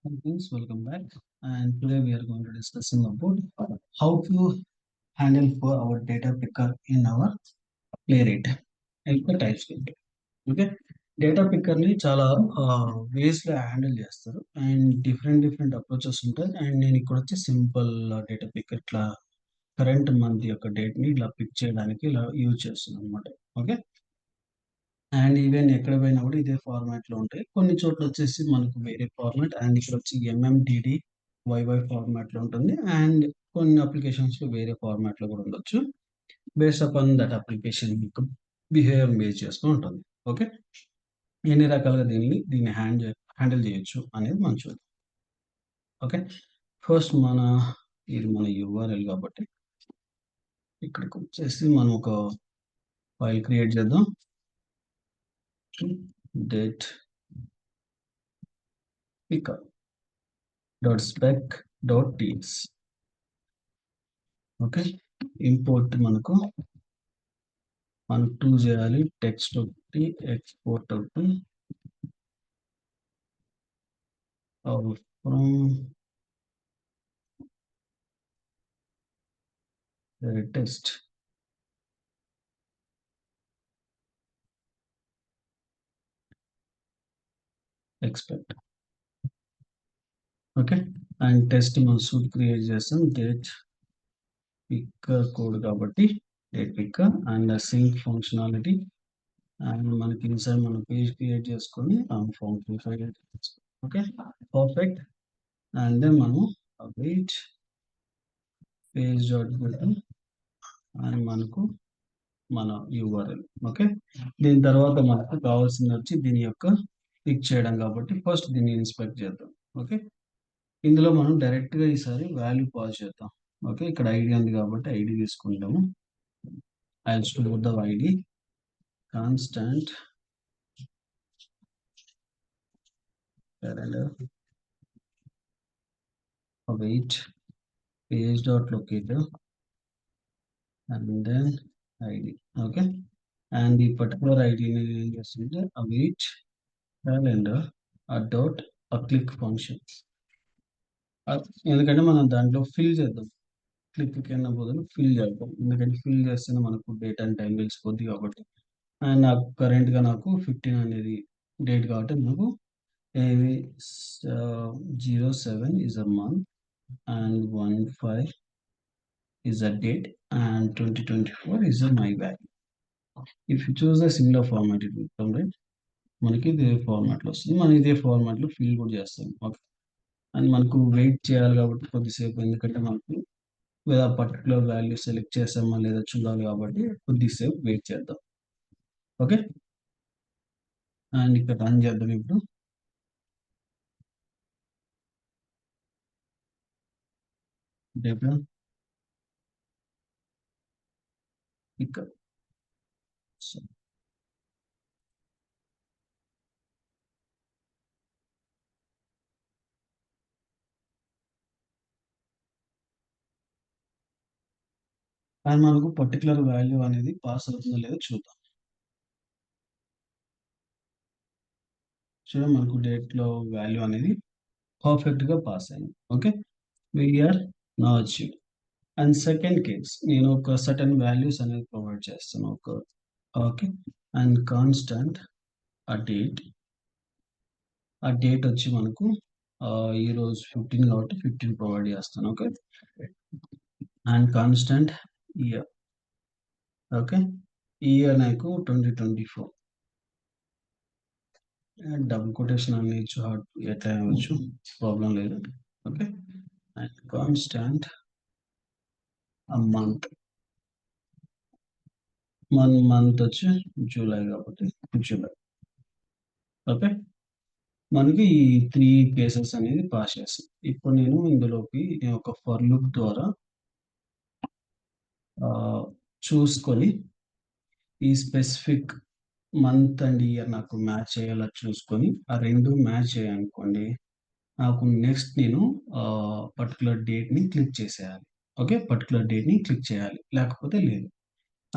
Hi friends, welcome back. And today we are going to discussing about how to handle for our data picker in our Playwright. యొక్క TypeScript. Okay data పిక్కర్ని చాలా వేస్లో handle చేస్తారు and different approaches ఉంటాయి and నేను ఇక్కడ వచ్చి simple data picker ఇట్లా current month యొక్క డేట్ని ఇలా పిక్ చేయడానికి ఇలా యూజ్ చేస్తున్నాను అనమాట. ఓకే అండ్ ఈవెన్ ఎక్కడ పోయినా కూడా ఇదే ఫార్మాట్ లో ఉంటాయి. కొన్ని చోట్ల వచ్చేసి మనకు వేరే ఫార్మాట్ అండ్ ఇక్కడ వచ్చి ఎంఎండిడి వైవై ఫార్మాట్ లో ఉంటుంది అండ్ కొన్ని అప్లికేషన్స్ లో వేరే ఫార్మాట్ లో కూడా ఉండొచ్చు. Based upon that application behaviour base చేసుకుని ఉంటుంది. ఓకే ఎన్ని రకాలుగా దీన్ని హ్యాండిల్ చేయొచ్చు అనేది మనం చూద్దాం. ఓకే ఫస్ట్ ఇది మన యూఆర్ఎల్ కాబట్టి ఇక్కడికి వచ్చేసి మనం ఒక ఫైల్ క్రియేట్ చేద్దాం. Date picker .spec.ts. Okay import మనకు చేయాలి టెక్స్ట్ ఒకటి ఎక్స్పోర్ట్ ఒకటి from test expect. Okay and test మనం సూట్ క్రియేట్ చేస్తాం డేట్ పిక్కర్ కోడ్ కాబట్టి date picker and sync functionality and మనకి ఇన్సైడ్ మనం పేజ్ క్రియేట్ చేసుకొని function. Okay perfect and then మనం వెయిట్ పేజ్ డాట్ అండ్ మనకు మన యూఆర్ఎల్. ఓకే దీని తర్వాత మనకు కావాల్సింది వచ్చి దీని యొక్క క్లిక్ చేయడం కాబట్టి ఫస్ట్ దీన్ని ఇన్స్పెక్ట్ చేద్దాం. ఓకే ఇందులో మనం డైరెక్ట్గా ఈసారి వాల్యూ పాస్ చేద్దాం. ఓకే ఇక్కడ ఐడి ఉంది కాబట్టి ఐడి తీసుకుంటాము. I store the ID constant wait page dot locator and then ID. Okay and ఈ పర్టికులర్ ఐడిని ఏం చేస్తుంటే await calendar dot click function. ఎందుకంటే మనం దాంట్లో ఫిల్ చేద్దాం. క్లిక్ కన్నా బదులు ఫిల్ చేద్దాం. ఎందుకంటే ఫిల్ చేస్తేనే మనకు డేట్ అండ్ టైం తెలిసిపోద్ది కాబట్టి. అండ్ నాకు కరెంట్గా నాకు 15 అనేది డేట్ కాబట్టి నాకు 07 is a month and 15 is a date and 2024 is a my value. If you choose a similar format it will come right. మనకి ఇదే ఫార్మాట్లో వస్తుంది. మనం ఇదే ఫార్మాట్లో ఫిల్ కూడా చేస్తాం. ఓకే అండ్ మనకు వెయిట్ చేయాలి కాబట్టి కొద్దిసేపు, ఎందుకంటే మనకు లేదా పర్టికులర్ వాల్యూ సెలెక్ట్ చేసామా లేదా చూడాలి కాబట్టి కొద్దిసేపు వెయిట్ చేద్దాం. ఓకే అండ్ ఇక్కడ రన్ చేద్దాం. ఇప్పుడు డేటా ఇక్కడ అండ్ మనకు పర్టికులర్ వాల్యూ అనేది పాస్ అవుతుందో లేదో చూద్దాం. చూడండి మనకు డేట్ లో వాల్యూ అనేది పర్ఫెక్ట్ గా పాస్ అయింది. Okay we're now achieve. And second case నేను ఒక సర్టన్ వాల్యూస్ అనేది ప్రొవైడ్ చేస్తాను. ఓకే అండ్ కాన్స్టాంట్ ఆ డేట్ వచ్చి మనకు ఈరోజు 15 కాబట్టి 15 ప్రొవైడ్ చేస్తాను. Okay and constant year. Okay year నాకు 2024 డబుల్ కొటేషన్ అనేచ్చు ఎట్లా అవచ్చు ప్రాబ్లం లేదు. Okay and constant month month వచ్చి జూలై కాబట్టి జూలై. ఓకే మనకి ఈ 3 కేసెస్ అనేది పాస్ చేస్తాం. ఇప్పుడు నేను ఇందులోకి ఒక ఫర్ లూప్ ద్వారా చూసుకొని ఈ స్పెసిఫిక్ మంత్ అండ్ ఇయర్ నాకు మ్యాచ్ అయ్యేలా చూసుకొని ఆ రెండు మ్యాచ్ అయ్యాయనుకోండి నాకు నెక్స్ట్ నేను పర్టికులర్ డేట్ని క్లిక్ చేసేయాలి. ఓకే పర్టికులర్ డేట్ని క్లిక్ చేయాలి, లేకపోతే లేదు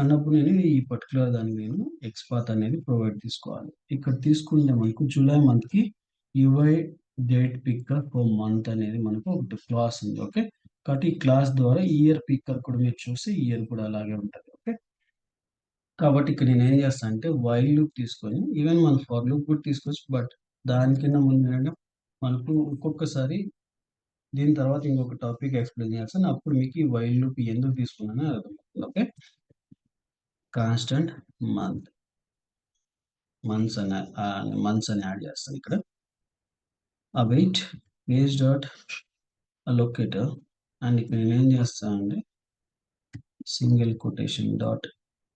అన్నప్పుడు నేను ఈ పర్టికులర్ దానికి నేను ఎక్స్పాత్ అనేది ప్రొవైడ్ తీసుకోవాలి. ఇక్కడ తీసుకుంటే మనకు జూలై మంత్కి UI date picker for month అనేది మనకు ఒకటి క్లాస్ ఉంది. ఓకే, కాబట్టి ఈ క్లాస్ ద్వారా ఇయర్ పిక్కర్ కూడా మీరు చూస్తే ఇయర్ కూడా అలాగే ఉంటుంది. ఓకే, కాబట్టి ఇక్కడ నేను ఏం చేస్తాను అంటే వైల్ లూప్ తీసుకొని ఈవెన్ మన ఫర్ లూప్ కూడా తీసుకోవచ్చు. బట్ దానికన్నా ముందు ఏంటంటే మనకు ఒక్కొక్కసారి దీని తర్వాత ఇంకొక టాపిక్ ఎక్స్ప్లెయిన్ చేస్తాను. అప్పుడు మీకు ఈ వైల్ లూప్ ఎందుకు తీసుకున్నానో అర్థమవుతుంది. ఓకే, కాన్స్టెంట్ మంత్ మంత్స్ అని యాడ్ చేస్తాను ఇక్కడ. await page dot locator and ఇక్కడ నేను ఏం చేస్తానంటే single quotation dot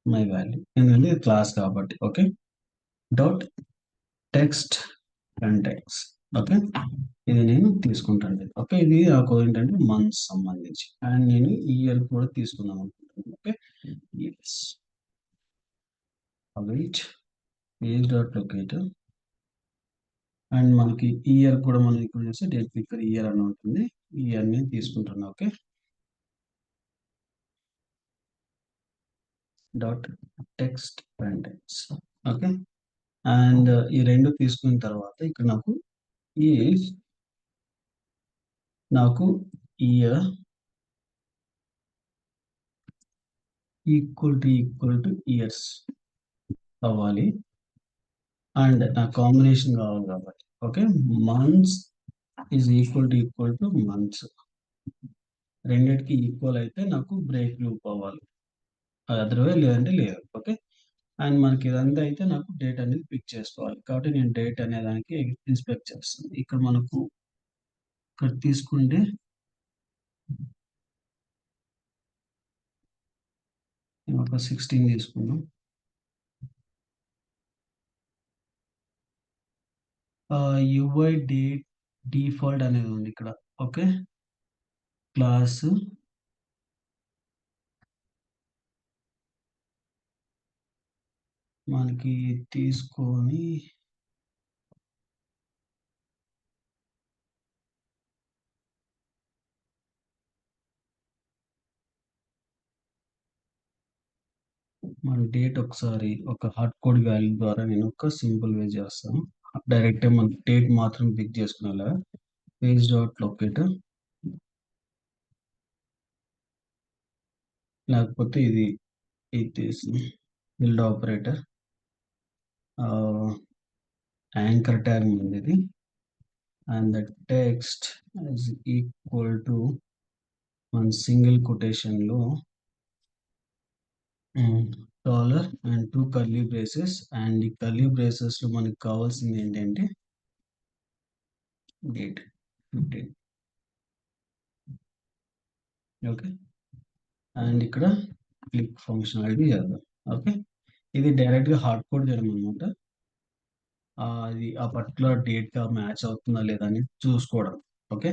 my value, ఎందుకంటే ఇది క్లాస్ కాబట్టి. Okay, dot text context. Okay, ఇది నేను తీసుకుంటాను. ఓకే, ఇది నాకు ఏంటంటే మంత్స్ సంబంధించి అండ్ నేను ఇయర్ కూడా తీసుకుందాం అనుకుంటున్నాను. Okay, yes await page dot locator and మనకి ఇయర్ కూడా మనం ఇక్కడ చూస్తే డేట్ పిక్కర్ ఇయర్ అని ఉంటుంది. ఇయర్ నేను తీసుకుంటున్నాను. Okay, dot text context. Okay, and ఈ రెండు తీసుకున్న తర్వాత ఇక్కడ ఈ నాకు ఇయర్ ఈక్వల్ టు ఇయర్స్ అవ్వాలి అండ్ నాకు కాంబినేషన్ కావాలి కాబట్టి. Okay, months is equal to months, రెండిటికి ఈక్వల్ అయితే నాకు బ్రేక్ లూప్ అవ్వాలి, అదర్వైజ్ లేదంటే లేదు. ఓకే, అండ్ మనకి ఇదంతా అయితే నాకు డేట్ అనేది పిక్ చేసుకోవాలి కాబట్టి నేను డేట్ అనే దానికి ఇన్స్పెక్ట్ చేస్తాను. ఇక్కడ మనకు ఇక్కడ తీసుకుంటే ఒక 16 తీసుకున్నాం. యుఐ డేట్ డిఫాల్ట్ అనేది ఉంది ఇక్కడ. ఓకే, క్లాస్ మనకి తీసుకొని మన డేట్ ఒకసారి ఒక హార్డ్ కోడ్ వాల్యూ ద్వారా నేను ఒక సింపుల్ వే చేస్తాను. డైరెక్ట్ మన డేట్ మాత్రం పిక్ చేసుకునేలా పేజ్ డాట్ లొకేటర్, లేకపోతే ఇది తీసి బిల్డ్ ఆపరేటర్ యాంకర్ ట్యాగ్ ఉంది ఇది and the text is equal to మన సింగిల్ కొటేషన్ లో dollar and 2 curly braces and ఈ కర్లీ బ్రేసెస్ లో మనకి కావాల్సింది ఏంటంటే డేట్ 15. ఓకే, అండ్ ఇక్కడ క్లిక్ ఫంక్షనాలిటీ చేద్దాం. ఓకే, ఇది డైరెక్ట్ గా హార్డ్ కోడ్ చేయడం అనమాట. అది ఆ పర్టికులర్ డేట్ గా మ్యాచ్ అవుతుందా లేదా అని చూసుకోవడం. ఓకే,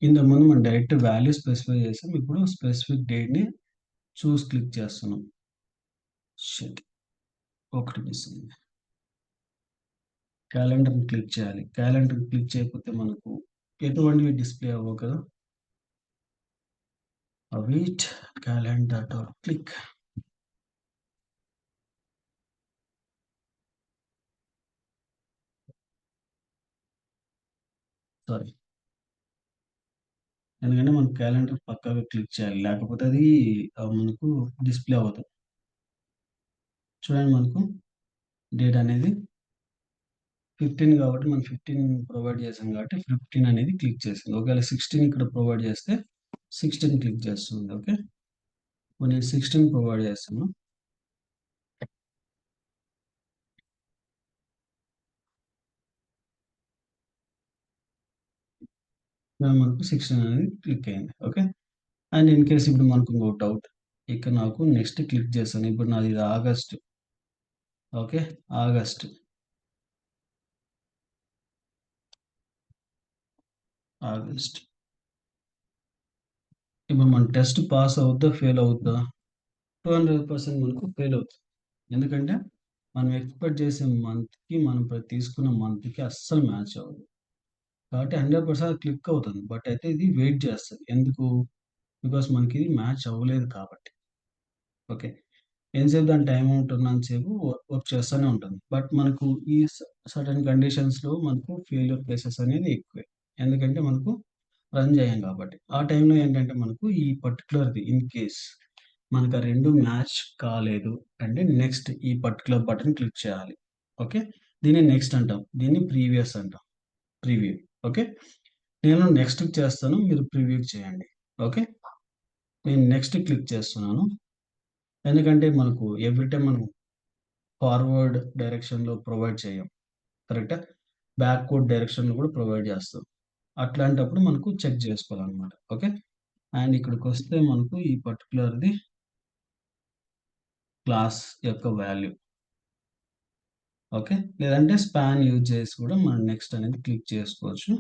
ఇంతకు ముందు మనం డైరెక్ట్ వాల్యూ స్పెసిఫై చేసాం, ఇప్పుడు స్పెసిఫిక్ డేట్ ని చూస్ క్లిక్ చేస్తున్నాం. షిట్, ఒకటి మిస్ అయింది. క్యాలెండర్ క్లిక్ చేయాలి. క్యాలెండర్ క్లిక్ చేయకపోతే మనకు ఎటువంటివి డిస్ప్లే అవ్వవు కదా. Await calendar dot click. Sorry, ఎందుకంటే మనం క్యాలెండర్ పక్కాగా క్లిక్ చేయాలి, లేకపోతే అది మనకు డిస్ప్లే అవుతుంది. చూడండి, మనకు డేట్ అనేది 15 కాబట్టి మనం 15 ప్రొవైడ్ చేసాం కాబట్టి 15 అనేది క్లిక్ చేసింది. ఒకవేళ 16 ఇక్కడ ప్రొవైడ్ చేస్తే 16 క్లిక్ చేస్తుంది. ఓకే, నేను 16 ప్రొవైడ్ చేస్తాను. మనకు 16 అనేది క్లిక్ అయింది. ఓకే, అండ్ ఇన్ కేస్ ఇప్పుడు మనకు ఇంకో డౌట్, ఇక్కడ నాకు నెక్స్ట్ క్లిక్ చేస్తాను. ఇప్పుడు నాది ఇది ఆగస్ట్. ఓకే, ఆగస్ట్ ఆగస్ట్ ఇప్పుడు మన టెస్ట్ పాస్ అవుద్దా ఫెయిల్ అవుద్దా? 200% మనకు ఫెయిల్ అవుతుంది. ఎందుకంటే మనం ఎక్స్పెక్ట్ చేసే మంత్కి మనం తీసుకున్న మంత్కి అస్సలు మ్యాచ్ అవ్వదు. కాబట్టి 100% క్లిక్ అవుతుంది. బట్ అయితే ఇది వెయిట్ చేస్తుంది. ఎందుకు? బికాస్ మనకి ఇది మ్యాచ్ అవ్వలేదు కాబట్టి. ఓకే, ఎంతసేపు దాని టైం ఉంటున్నంతసేపు వర్క్ చేస్తూనే ఉంటుంది. బట్ మనకు ఈ సర్టెన్ కండిషన్స్‌లో మనకు ఫెయిల్యూర్ కేసెస్ అనేది ఎక్కువే. ఎందుకంటే మనకు రన్ చేయం కాబట్టి. ఆ టైంలో ఏంటంటే మనకు ఈ పర్టిక్యులర్‌ది ఇన్ కేస్ మనకు ఆ 2 మ్యాచ్ కాలేదు అంటే నెక్స్ట్ ఈ పర్టిక్యులర్ బటన్ క్లిక్ చేయాలి. ఓకే. దీన్ని నెక్స్ట్ అంటాం. దీన్ని ప్రీవియస్ అంటాం. ప్రివ్యూ. ఓకే. నేను నెక్స్ట్‌కి చేస్తాను. మీరు ప్రివ్యూకి చేయండి. ఓకే. నేను నెక్స్ట్ క్లిక్ చేస్తున్నాను. ఎందుకంటే మనకు ఎవ్రీ టైమ్ మనం ఫార్వర్డ్ డైరెక్షన్‌లో ప్రొవైడ్ చేయం. కరెక్టా? బ్యాక్వర్డ్ డైరెక్షన్‌లో కూడా ప్రొవైడ్ చేస్తాం. అట్లాంటప్పుడు మనకు చెక్ చేసుకోవాలనమాట. ఓకే. అండ్ ఇక్కడికొస్తే మనకు ఈ పర్టిక్యులర్‌ది క్లాస్ యొక్క వాల్యూ. ఓకే. లేదంటే స్పాన్ యూజ్ చేసి కూడా మనం నెక్స్ట్ అనేది క్లిక్ చేసుకోవచ్చు.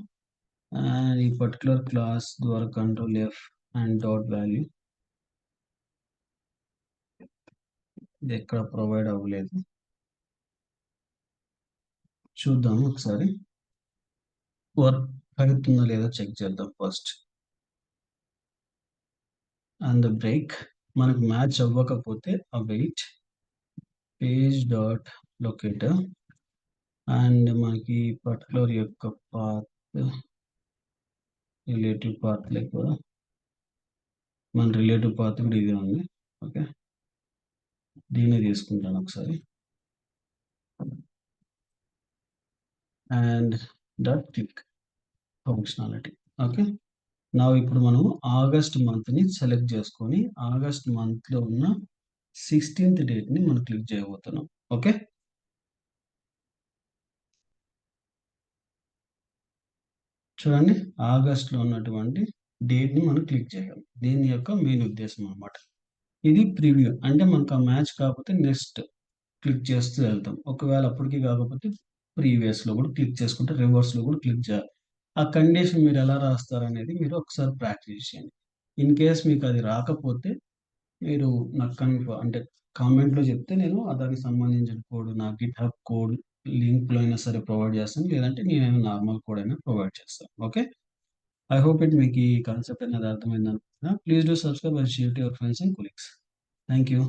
అండ్ ఈ పర్టిక్యులర్ క్లాస్ ద్వారా control F and dot value ఇది ఎక్కడ ప్రొవైడ్ అవ్వలేదు. చూద్దాం ఒకసారి. వర్క్ అవుతుందో లేదో చెక్ చేద్దాం ఫస్ట్. అండ్ బ్రేక్ మనకు మ్యాచ్ అవ్వకపోతే await page dot locator and మనకి పర్టికులర్ యొక్క పాత్ రిలేటివ్ పాత్ లేక మన రిలేటివ్ పాత్ కూడా ఇదే ఉంది. ఓకే. దీన్ని తీసుకుంటాను ఒకసారి and dot click functionality. Okay. నా ఇప్పుడు మనం ఆగస్ట్ మంత్ని సెలెక్ట్ చేసుకొని ఆగస్ట్ మంత్లో ఉన్న 16th డేట్ని మనం క్లిక్ చేయబోతున్నాం. ఓకే. చూడండి ఆగస్ట్‌లో ఉన్నటువంటి డేట్‌ని మనం క్లిక్ చేయాలి. దీని యొక్క మెయిన్ ఉద్దేశం అన్నమాట. ఇది ప్రివ్యూ. అంటే మనకు ఆ మ్యాచ్ కాకపోతే నెక్స్ట్ క్లిక్ చేస్తూ వెళ్తాం. ఒకవేళ అప్పటికి కాకపోతే ప్రీవియస్‌లో కూడా క్లిక్ చేసుకుంటే రివర్స్‌లో కూడా క్లిక్ చేయాలి. ఆ కండిషన్ మీరు ఎలా రాస్తారనేది మీరు ఒకసారి ప్రాక్టీస్ చేయండి. ఇన్ కేస్ మీకు అది రాకపోతే మీరు నాకు అంటే కామెంట్‌లో చెప్తే నేను దానికి సంబంధించిన కోడ్ నా గిట్‌హబ్ కోడ్ లింక్‌లో అయినా సరే ప్రొవైడ్ చేస్తాను. లేదంటే నేనైనా నార్మల్ కోడ్ అయినా ప్రొవైడ్ చేస్తాను. ఓకే. ఐ హోప్ మీకు ఈ కాన్సెప్ట్ అనేది అర్థమైంది అనుకుంటున్నా. Please do subscribe and share to your friends and colleagues. Thank you.